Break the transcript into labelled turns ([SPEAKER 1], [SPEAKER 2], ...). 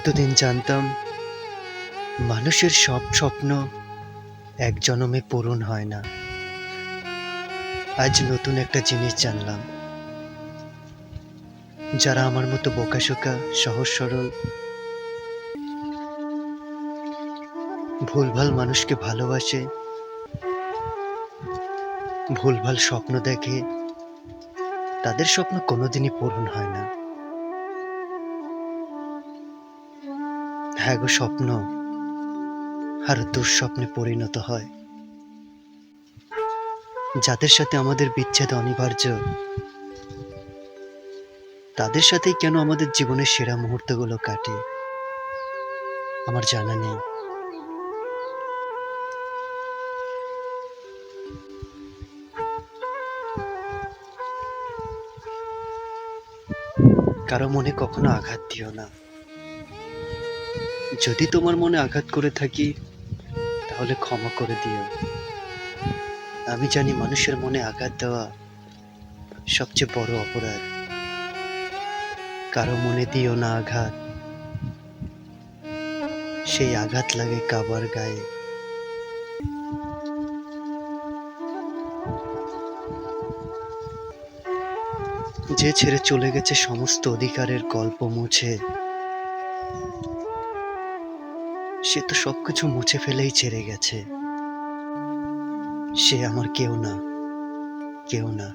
[SPEAKER 1] এতদিন জানতাম মানুষের সব স্বপ্ন এক জনমে পূরণ হয় না। আজ নতুন একটা জিনিস জানলাম, যারা আমার মতো বোকাশোকা, সহজ সরল, ভুলভাল মানুষকে ভালোবাসে, ভুলভাল স্বপ্ন দেখে, তাদের স্বপ্ন কোনোদিনই পূরণ হয় না। হ্যাঁ গো, স্বপ্ন আর দুঃস্বপ্নে পরিণত হয়। যাদের সাথে আমাদের বিচ্ছেদ অনিবার্য, তাদের সাথেই কেন আমাদের জীবনের সেরা মুহূর্তগুলো কাটে আমার জানা নেই। কারো মনে কখনো আঘাত দিও না। যদি তোমার মনে আঘাত করে থাকি, তাহলে ক্ষমা করে দিও। আমি জানি মানুষের মনে আঘাত দেওয়া সবচেয়ে বড় অপরাধ। কারো মনে দিও না আঘাত, সেই আঘাত লাগে কাবার গায়ে। যে ছেড়ে চলে গেছে সমস্ত অধিকারের গল্প মুছে, সে তো সবকিছু মুছে ফেলেই ছেড়ে গেছে। সে আমার কেউ না, কেউ না।